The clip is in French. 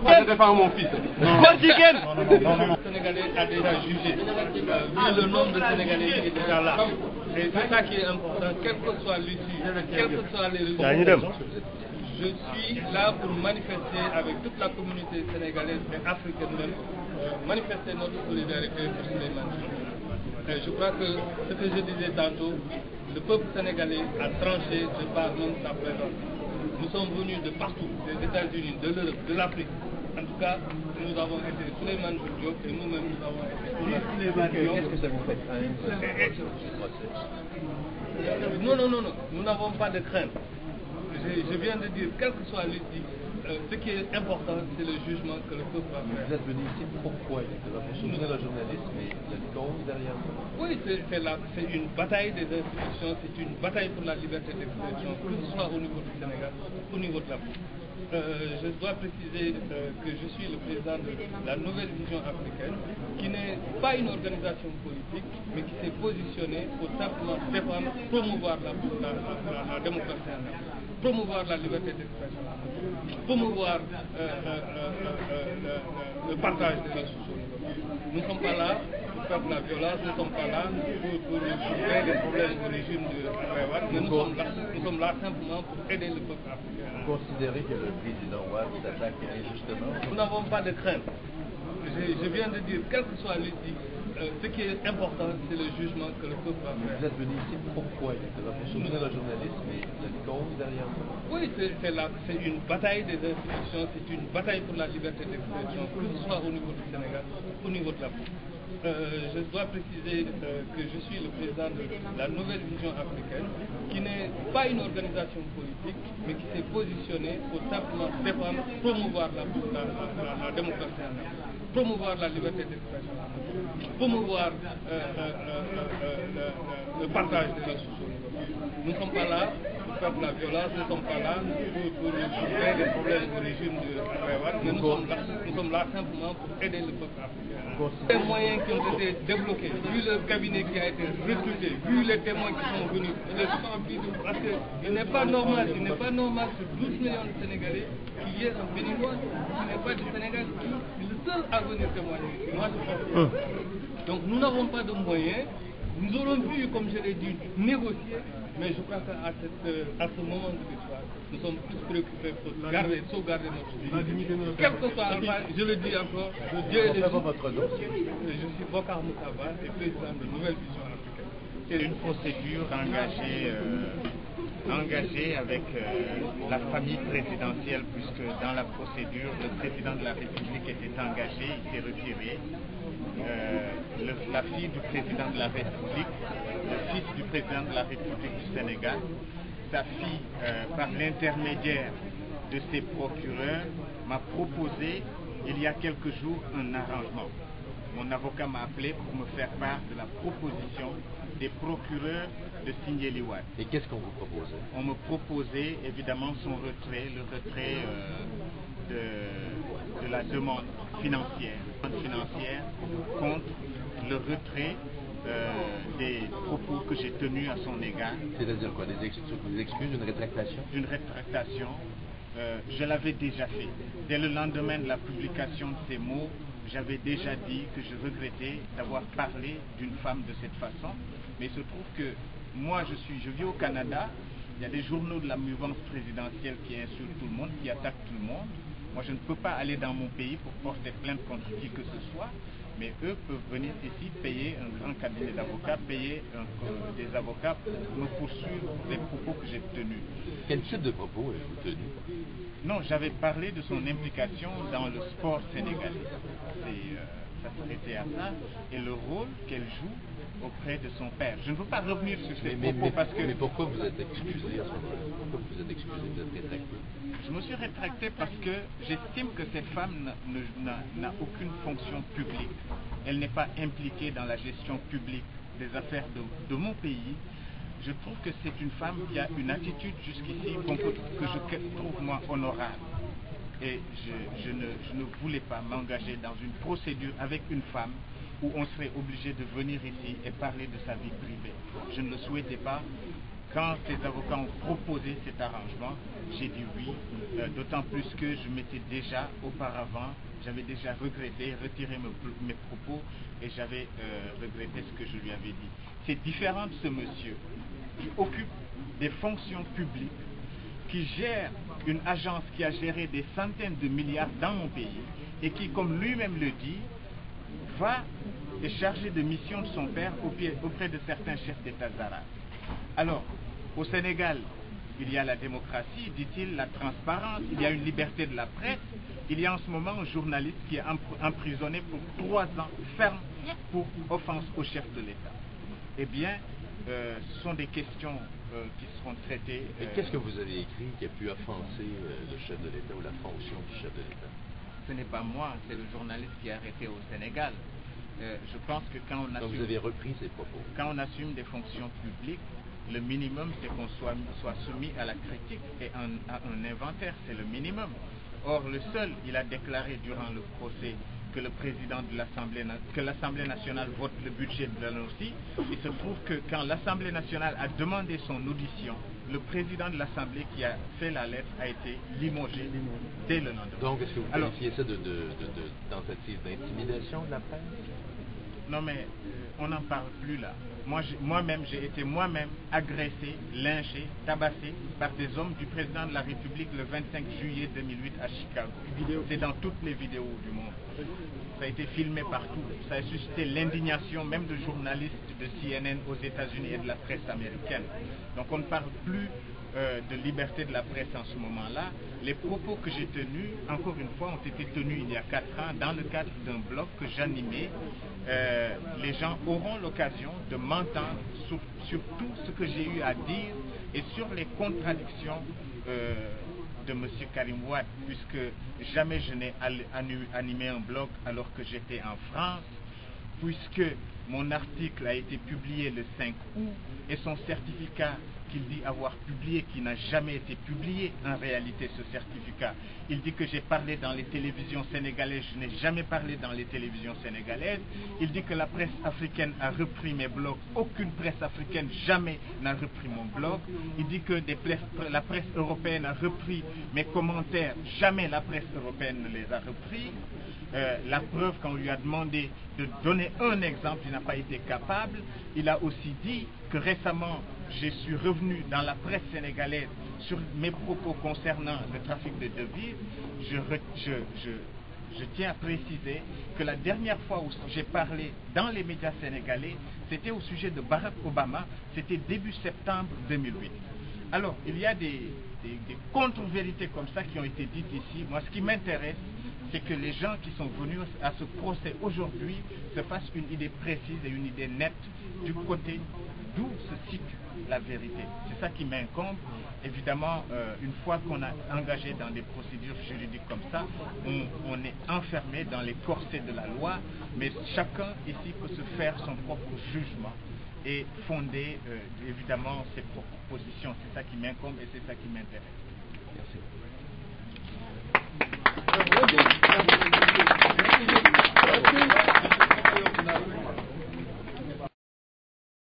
Je défends mon fils. Le Sénégalais a déjà jugé, vu le nombre de Sénégalais qui est déjà là. Et c'est ça qui est important, quelle que soit l'issue, quels que soient les résultats. Je suis là pour manifester avec toute la communauté sénégalaise et africaine même, manifester notre solidarité pour Souleymane Jules. Je crois que ce que je disais tantôt, le peuple sénégalais a tranché de par même sa présence. Nous sommes venus de partout, des États-Unis, de l'Europe, de l'Afrique. En tout cas, nous avons été Souleymane Jules et nous-mêmes nous avons été. Qu'est-ce que ça vous fait Non, nous n'avons pas de crainte. Je viens de dire, quel que soit l'issue, ce qui est important, c'est le jugement que le peuple va faire. Vous êtes venu ici pourquoi exactement? Pour soutenir le journalisme et la cause derrière vous? Oui, c'est une bataille des institutions, c'est une bataille pour la liberté d'expression, que ce soit au niveau du Sénégal, au niveau de l'Afrique. Je dois préciser que je suis le président de la Nouvelle Vision africaine, qui n'est pas une organisation politique, mais qui s'est positionnée pour simplement défendre, promouvoir la démocratie en Afrique, promouvoir la liberté d'expression, promouvoir le partage des ressources. Nous ne sommes pas là pour faire de la violence, nous ne sommes pas là pour créer des problèmes au régime de Taïwan, mais nous sommes là simplement pour aider le peuple africain. Vous considérez que le président Ouad s'attaque injustement? Nous n'avons pas de crainte. Je viens de dire, quel que soit l'issue, ce qui est important, c'est le jugement que le peuple va faire. Vous êtes venu ici pourquoi exactement? Pour soutenir le journalisme et la cause derrière vous? Oui, c'est une bataille des institutions, c'est une bataille pour la liberté d'expression, que ce soit au niveau du Sénégal, au niveau de l'Afrique. Je dois préciser que je suis le président de la Nouvelle Vision africaine, qui n'est pas une organisation politique, mais qui s'est positionnée pour simplement défendre, promouvoir la démocratie en Afrique, promouvoir la liberté d'expression, promouvoir le partage des ressources. Nous ne sommes pas là pour faire de la violence, nous ne sommes pas là pour créer des problèmes au régime de Taïwan, mais nous sommes là simplement pour aider le peuple africain. Les moyens qui ont été débloqués, vu le cabinet qui a été recruté, vu les témoins qui sont venus, parce qu'il n'est pas normal, sur 12 millions de Sénégalais qu'il y ait un Béninois qui n'est pas du Sénégal, qui est le seul à venir témoigner. Moi, je pense. Donc nous n'avons pas de moyens. Nous aurons pu, comme je l'ai dit, négocier, mais je crois qu'à ce moment de l'histoire, nous sommes plus préoccupés pour sauvegarder notre vie. Quel que soit Alpha, je le dis encore, je suis Bokar Moutaba et président de Nouvelle Vision africaine. C'est une procédure engagée avec la famille présidentielle, puisque dans la procédure, le président de la République était engagé, il s'est retiré. La fille du président de la République, le fils du président de la République du Sénégal, sa fille, par l'intermédiaire de ses procureurs, m'a proposé, il y a quelques jours, un arrangement. Mon avocat m'a appelé pour me faire part de la proposition des procureurs de Sindiély Wade. Et qu'est-ce qu'on vous proposait? On me proposait évidemment son retrait, le retrait de la demande financière contre le retrait des propos que j'ai tenus à son égard. C'est-à-dire quoi? Des excuses, une rétractation? Une rétractation. Je l'avais déjà fait. Dès le lendemain de la publication de ces mots, j'avais déjà dit que je regrettais d'avoir parlé d'une femme de cette façon. Mais il se trouve que moi, je vis au Canada. Il y a des journaux de la mouvance présidentielle qui insultent tout le monde, qui attaquent tout le monde. Moi, je ne peux pas aller dans mon pays pour porter plainte contre qui que ce soit, mais eux peuvent venir ici, payer un grand cabinet d'avocats, payer des avocats pour me poursuivre pour les propos que j'ai tenus. Quel type de propos avez-vous tenu? Non, j'avais parlé de son implication dans le sport sénégalais. Ça s'arrêtait à ça, et le rôle qu'elle joue auprès de son père. Je ne veux pas revenir sur ces propos parce que... Mais pourquoi vous êtes excusé à ce moment-là? Pourquoi vous êtes excusé, vous êtes rétracté? Je me suis rétracté parce que j'estime que cette femme n'a aucune fonction publique. Elle n'est pas impliquée dans la gestion publique des affaires de mon pays. Je trouve que c'est une femme qui a une attitude jusqu'ici que je trouve moi honorable. Et je ne voulais pas m'engager dans une procédure avec une femme où on serait obligé de venir ici et parler de sa vie privée. Je ne le souhaitais pas. quand ces avocats ont proposé cet arrangement, j'ai dit oui, d'autant plus que je m'étais déjà, auparavant, j'avais déjà regretté, retiré mes propos et j'avais regretté ce que je lui avais dit. C'est différent de ce monsieur qui occupe des fonctions publiques, qui gère une agence qui a géré des centaines de milliards dans mon pays et qui, comme lui-même le dit, va est chargé de mission de son père auprès de certains chefs d'État arabes. Alors, au Sénégal, il y a la démocratie, dit-il, la transparence, il y a une liberté de la presse. Il y a en ce moment un journaliste qui est emprisonné pour 3 ans ferme pour offense au chef de l'État. Eh bien, ce sont des questions qui seront traitées. Et qu'est-ce que vous avez écrit qui a pu offenser le chef de l'État ou la fonction du chef de l'État? Ce n'est pas moi, c'est le journaliste qui est arrêté au Sénégal. Je pense que quand on assume, vous avez repris ces propos. Quand on assume des fonctions publiques, le minimum c'est qu'on soit soumis à la critique et à un inventaire, c'est le minimum. Or, le seul, il a déclaré durant le procès que le président de l'Assemblée nationale vote le budget de la NORCI. Il se trouve que quand l'Assemblée nationale a demandé son audition, le président de l'Assemblée qui a fait la lettre a été limogé dès le lendemain. Donc, est-ce que vous qualifiez ça de tentative d'intimidation de la presse? Non, mais on n'en parle plus là. Moi-même, j'ai été agressé, lynché, tabassé par des hommes du président de la République le 25 juillet 2008 à Chicago. C'est dans toutes les vidéos du monde. Ça a été filmé partout. Ça a suscité l'indignation même de journalistes de CNN aux États-Unis et de la presse américaine. Donc on ne parle plus de liberté de la presse en ce moment-là. Les propos que j'ai tenus, encore une fois, ont été tenus il y a 4 ans dans le cadre d'un blog que j'animais. Les gens auront l'occasion de m'entendre sur tout ce que j'ai eu à dire et sur les contradictions de M. Karim Wade, puisque jamais je n'ai animé un blog alors que j'étais en France, puisque mon article a été publié le 5 août et son certificat qu'il dit avoir publié, qui n'a jamais été publié en réalité ce certificat. Il dit que j'ai parlé dans les télévisions sénégalaises, je n'ai jamais parlé dans les télévisions sénégalaises. Il dit que la presse africaine a repris mes blogs, aucune presse africaine jamais n'a repris mon blog. Il dit que la presse européenne a repris mes commentaires, jamais la presse européenne ne les a repris. La preuve, quand on lui a demandé de donner un exemple, il n'a pas été capable. Il a aussi dit que récemment, je suis revenu dans la presse sénégalaise sur mes propos concernant le trafic de devises. Je tiens à préciser que la dernière fois où j'ai parlé dans les médias sénégalais, c'était au sujet de Barack Obama, c'était début septembre 2008. Alors, il y a des contre-vérités comme ça qui ont été dites ici. Moi, ce qui m'intéresse, c'est que les gens qui sont venus à ce procès aujourd'hui se fassent une idée précise et une idée nette du côté d'où se situe la vérité. C'est ça qui m'incombe. Évidemment, une fois qu'on a engagé dans des procédures juridiques comme ça, on est enfermé dans les corsets de la loi, mais chacun ici peut se faire son propre jugement et fonder évidemment ses propres positions. C'est ça qui m'incombe et c'est ça qui m'intéresse. Merci.